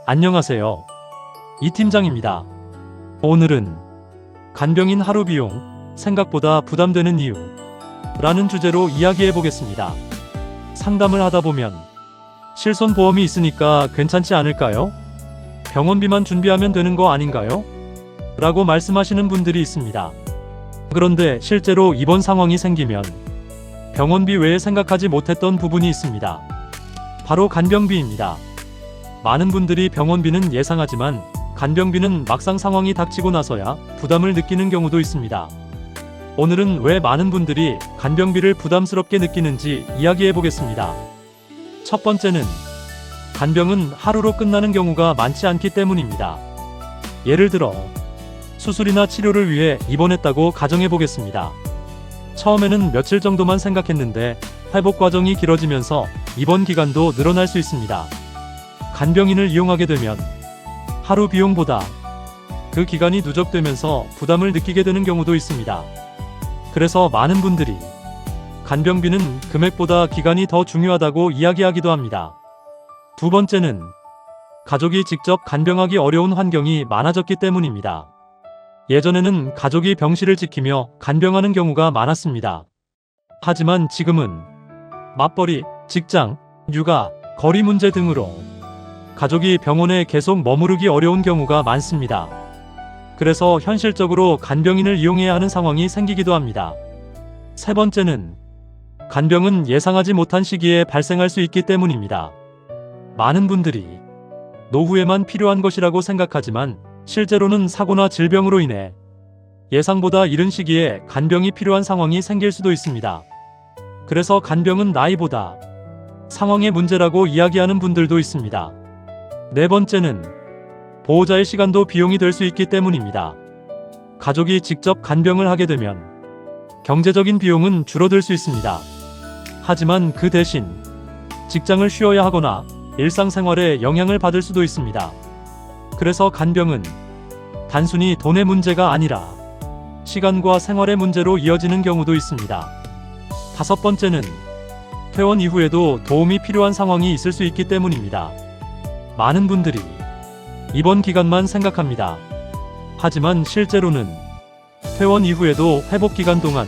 안녕하세요. 이 팀장입니다. 오늘은 간병인 하루 비용 생각보다 부담되는 이유 라는 주제로 이야기해 보겠습니다. 상담을 하다 보면 실손보험이 있으니까 괜찮지 않을까요? 병원비만 준비하면 되는 거 아닌가요? 라고 말씀하시는 분들이 있습니다. 그런데 실제로 이번 상황이 생기면 병원비 외에 생각하지 못했던 부분이 있습니다. 바로 간병비입니다. 많은 분들이 병원비는 예상하지만 간병비는 막상 상황이 닥치고 나서야 부담을 느끼는 경우도 있습니다. 오늘은 왜 많은 분들이 간병비를 부담스럽게 느끼는지 이야기해 보겠습니다. 첫 번째는 간병은 하루로 끝나는 경우가 많지 않기 때문입니다. 예를 들어 수술이나 치료를 위해 입원했다고 가정해 보겠습니다. 처음에는 며칠 정도만 생각했는데 회복 과정이 길어지면서 입원 기간도 늘어날 수 있습니다. 간병인을 이용하게 되면 하루 비용보다 그 기간이 누적되면서 부담을 느끼게 되는 경우도 있습니다. 그래서 많은 분들이 간병비는 금액보다 기간이 더 중요하다고 이야기하기도 합니다. 두 번째는 가족이 직접 간병하기 어려운 환경이 많아졌기 때문입니다. 예전에는 가족이 병실을 지키며 간병하는 경우가 많았습니다. 하지만 지금은 맞벌이, 직장, 육아, 거리 문제 등으로 가족이 병원에 계속 머무르기 어려운 경우가 많습니다. 그래서 현실적으로 간병인을 이용해야 하는 상황이 생기기도 합니다. 세 번째는 간병은 예상하지 못한 시기에 발생할 수 있기 때문입니다. 많은 분들이 노후에만 필요한 것이라고 생각하지만 실제로는 사고나 질병으로 인해 예상보다 이른 시기에 간병이 필요한 상황이 생길 수도 있습니다. 그래서 간병은 나이보다 상황의 문제라고 이야기하는 분들도 있습니다. 네 번째는 보호자의 시간도 비용이 될 수 있기 때문입니다. 가족이 직접 간병을 하게 되면 경제적인 비용은 줄어들 수 있습니다. 하지만 그 대신 직장을 쉬어야 하거나 일상생활에 영향을 받을 수도 있습니다. 그래서 간병은 단순히 돈의 문제가 아니라 시간과 생활의 문제로 이어지는 경우도 있습니다. 다섯 번째는 퇴원 이후에도 도움이 필요한 상황이 있을 수 있기 때문입니다. 많은 분들이 입원 기간만 생각합니다. 하지만 실제로는 퇴원 이후에도 회복 기간 동안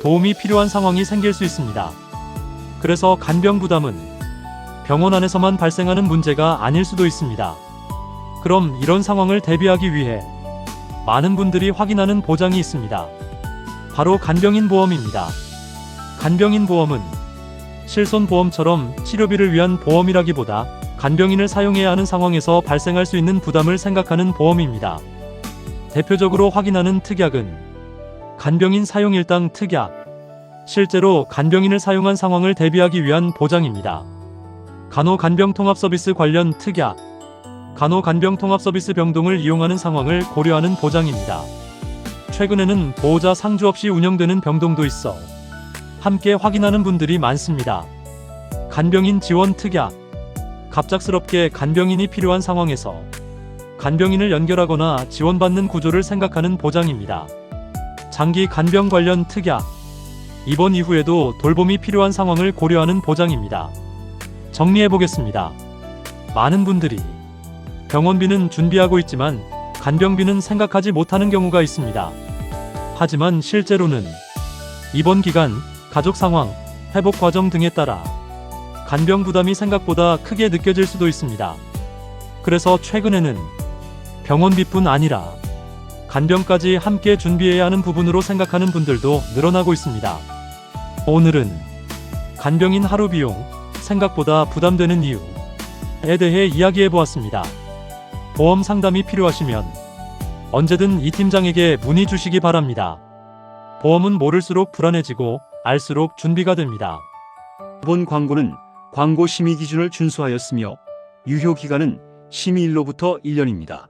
도움이 필요한 상황이 생길 수 있습니다. 그래서 간병 부담은 병원 안에서만 발생하는 문제가 아닐 수도 있습니다. 그럼 이런 상황을 대비하기 위해 많은 분들이 확인하는 보장이 있습니다. 바로 간병인 보험입니다. 간병인 보험은 실손보험처럼 치료비를 위한 보험이라기보다 간병인을 사용해야 하는 상황에서 발생할 수 있는 부담을 생각하는 보험입니다. 대표적으로 확인하는 특약은 간병인 사용일당 특약, 실제로 간병인을 사용한 상황을 대비하기 위한 보장입니다. 간호간병통합서비스 관련 특약, 간호간병통합서비스 병동을 이용하는 상황을 고려하는 보장입니다. 최근에는 보호자 상주 없이 운영되는 병동도 있어 함께 확인하는 분들이 많습니다. 간병인 지원 특약, 갑작스럽게 간병인이 필요한 상황에서 간병인을 연결하거나 지원받는 구조를 생각하는 보장입니다. 장기 간병 관련 특약, 입원 이후에도 돌봄이 필요한 상황을 고려하는 보장입니다. 정리해보겠습니다. 많은 분들이 병원비는 준비하고 있지만 간병비는 생각하지 못하는 경우가 있습니다. 하지만 실제로는 입원 기간, 가족 상황, 회복 과정 등에 따라 간병 부담이 생각보다 크게 느껴질 수도 있습니다. 그래서 최근에는 병원비뿐 아니라 간병까지 함께 준비해야 하는 부분으로 생각하는 분들도 늘어나고 있습니다. 오늘은 간병인 하루 비용 생각보다 부담되는 이유에 대해 이야기해 보았습니다. 보험 상담이 필요하시면 언제든 이 팀장에게 문의 주시기 바랍니다. 보험은 모를수록 불안해지고 알수록 준비가 됩니다. 본 광고는 광고 심의 기준을 준수하였으며 유효 기간은 심의일로부터 1년입니다.